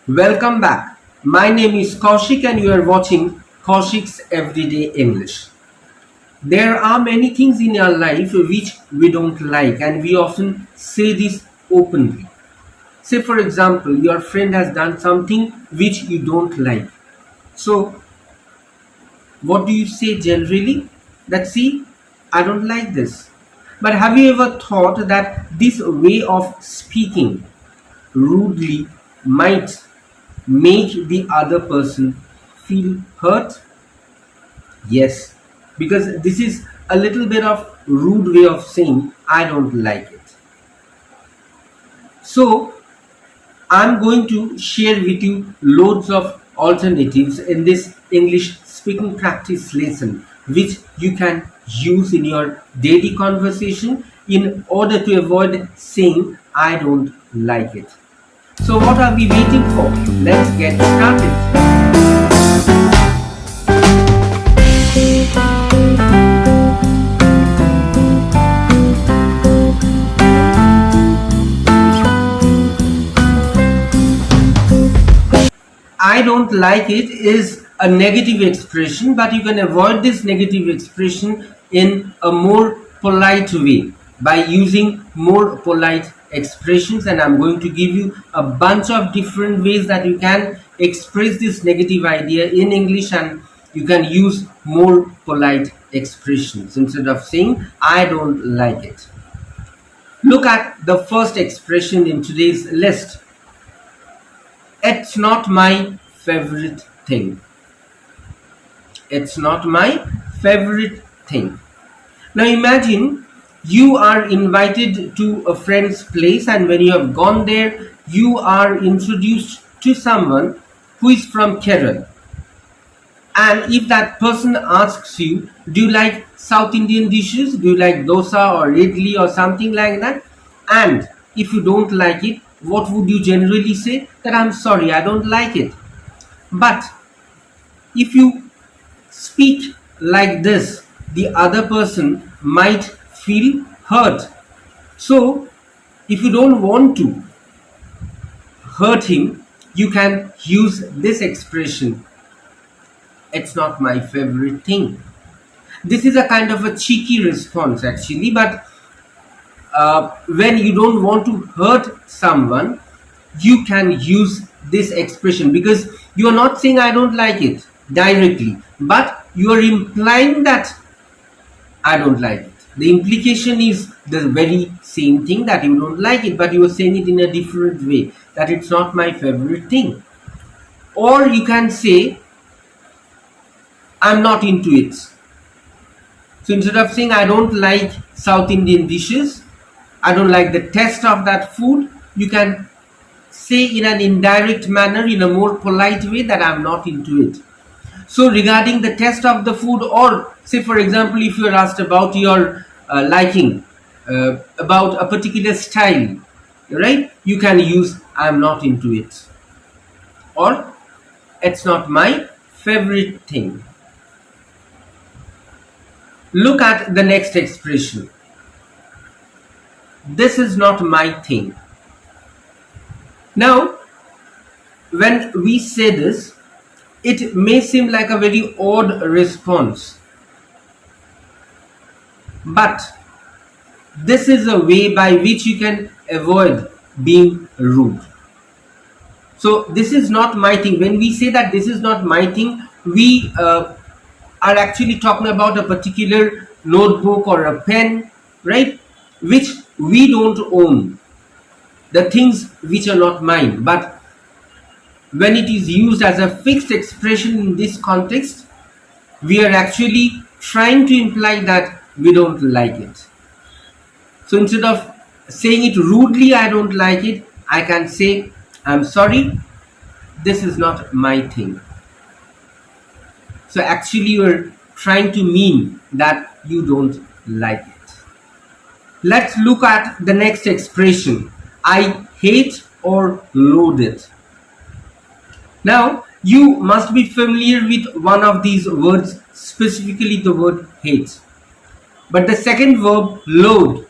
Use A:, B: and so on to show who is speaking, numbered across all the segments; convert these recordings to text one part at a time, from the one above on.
A: Welcome back. My name is Kaushik and you are watching Kaushik's Everyday English. There are many things in our life which we don't like and we often say this openly. Say for example, your friend has done something which you don't like. So, what do you say generally? That see, I don't like this. But have you ever thought that this way of speaking rudely might make the other person feel hurt? Yes, because this is a little bit of rude way of saying I don't like it. So I'm going to share with you loads of alternatives in this English speaking practice lesson which you can use in your daily conversation in order to avoid saying I don't like it. So what are we waiting for? Let's get started. I don't like it is a negative expression, but you can avoid this negative expression in a more polite way by using more polite expressions. And I'm going to give you a bunch of different ways that you can express this negative idea in English, and you can use more polite expressions instead of saying I don't like it. Look at the first expression in today's list. It's not my favorite thing. It's not my favorite thing. Now imagine you are invited to a friend's place, and when you have gone there, you are introduced to someone who is from Kerala. And if that person asks you, do you like South Indian dishes? Do you like dosa or idli or something like that? And if you don't like it, what would you generally say? That I'm sorry, I don't like it. But if you speak like this, the other person might feel hurt. So, if you don't want to hurt him, you can use this expression. It's not my favorite thing. This is a kind of a cheeky response actually, but when you don't want to hurt someone, you can use this expression because you are not saying I don't like it directly, but you are implying that I don't like it. The implication is the very same thing, that you don't like it, but you are saying it in a different way, that it's not my favorite thing. Or you can say I'm not into it. So instead of saying I don't like South Indian dishes, I don't like the taste of that food, you can say in an indirect manner, in a more polite way, that I'm not into it. So regarding the taste of the food, or say for example, if you're asked about your liking, about a particular style, right, you can use I'm not into it, or it's not my favorite thing. Look at the next expression. This is not my thing. Now, when we say this, it may seem like a very odd response, but this is a way by which you can avoid being rude. So, this is not my thing. When we say that this is not my thing, we are actually talking about a particular notebook or a pen, right, which we don't own, the things which are not mine. But when it is used as a fixed expression in this context, we are actually trying to imply that we don't like it. So instead of saying it rudely, I don't like it, I can say, I'm sorry, this is not my thing. So actually you're trying to mean that you don't like it. Let's look at the next expression. I hate or loathe it. Now, you must be familiar with one of these words, specifically the word hate. But the second verb, loathe,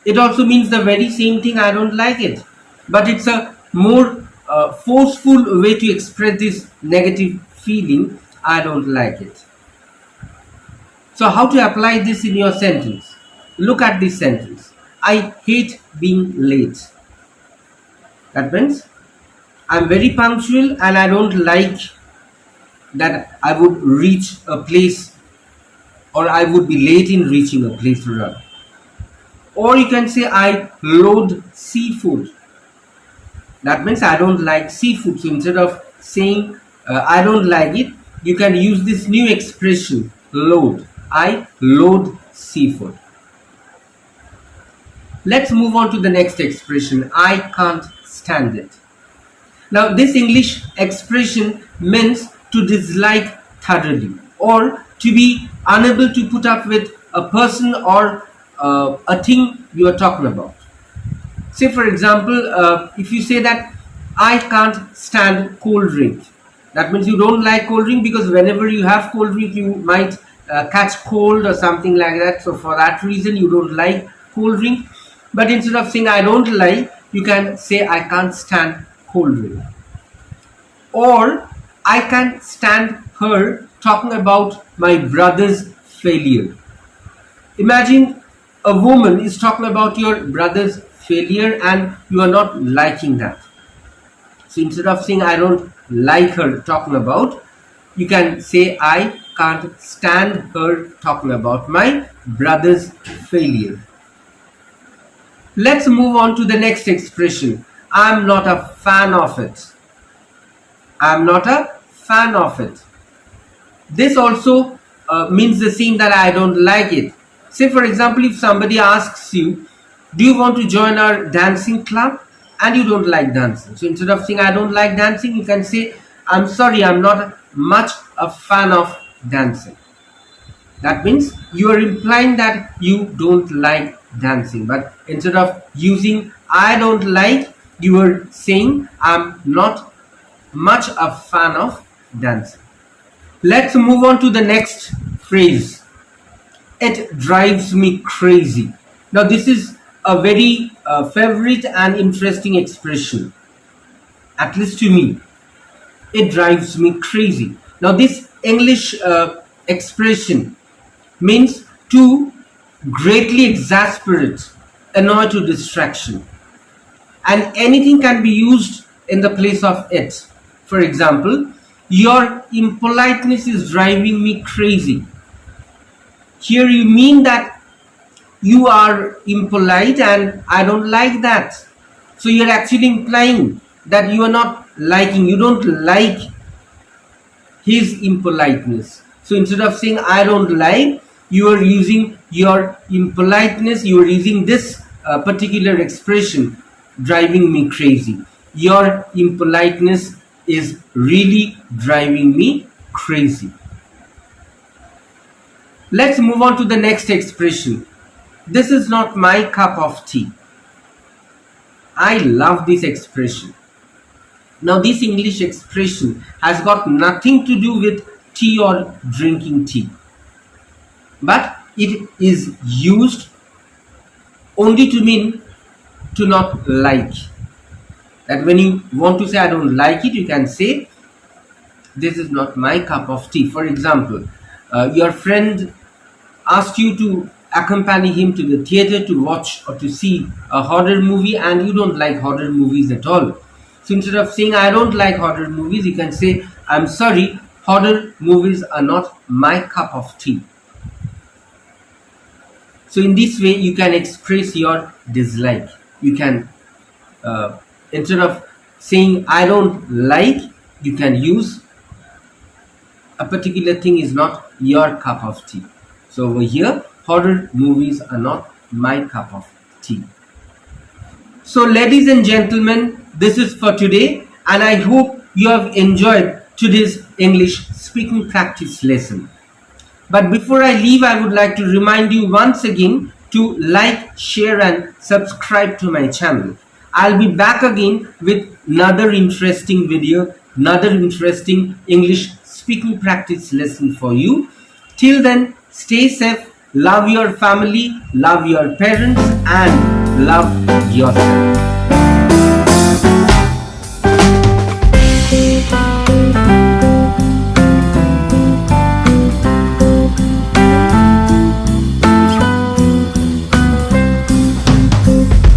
A: it also means the very same thing, I don't like it. But it's a more forceful way to express this negative feeling. I don't like it. So how to apply this in your sentence? Look at this sentence. I hate being late. That means I'm very punctual and I don't like that I would reach a place, or I would be late in reaching a place rather. Or you can say I loathe seafood. That means I don't like seafood. So instead of saying I don't like it, you can use this new expression, loathe. I loathe seafood. Let's move on to the next expression. I can't stand it. Now this English expression means to dislike thoroughly, or to be unable to put up with a person or a thing you are talking about. Say for example, if you say that I can't stand cold drink, that means you don't like cold drink, because whenever you have cold drink you might catch cold or something like that. So for that reason you don't like cold drink. But instead of saying I don't like, you can say I can't stand cold drink. Or I can't stand her talking about my brother's failure. Imagine a woman is talking about your brother's failure and you are not liking that. So instead of saying I don't like her talking about, you can say I can't stand her talking about my brother's failure. Let's move on to the next expression. I'm not a fan of it. I'm not a fan of it. This also means the same, that I don't like it. Say for example, if somebody asks you, do you want to join our dancing club? And you don't like dancing. So instead of saying I don't like dancing, you can say I'm sorry, I'm not much a fan of dancing. That means you are implying that you don't like dancing. But instead of using I don't like, you are saying I'm not much a fan of dancing. Let's move on to the next phrase. It drives me crazy. Now this is a very favorite and interesting expression, at least to me. It drives me crazy. Now this English expression means to greatly exasperate, annoy to distraction, and anything can be used in the place of it. For example, your impoliteness is driving me crazy. Here you mean that you are impolite and I don't like that. So you're actually implying that you are not liking, you don't like his impoliteness. So instead of saying I don't like, you are using your impoliteness, you are using this particular expression, driving me crazy. Your impoliteness is really driving me crazy. Let's move on to the next expression. This is not my cup of tea. I love this expression. Now this English expression has got nothing to do with tea or drinking tea, but it is used only to mean to not like. That when you want to say I don't like it, you can say this is not my cup of tea. For example, your friend asked you to accompany him to the theater to watch or to see a horror movie, and you don't like horror movies at all. So instead of saying I don't like horror movies, you can say I'm sorry, horror movies are not my cup of tea. So in this way you can express your dislike. You can instead of saying I don't like, you can use a particular thing is not your cup of tea. So over here, horror movies are not my cup of tea. So ladies and gentlemen, this is for today, and I hope you have enjoyed today's English speaking practice lesson. But before I leave, I would like to remind you once again to like, share and subscribe to my channel. I'll be back again with another interesting video, another interesting English speaking practice lesson for you. Till then, stay safe, love your family, love your parents and love yourself.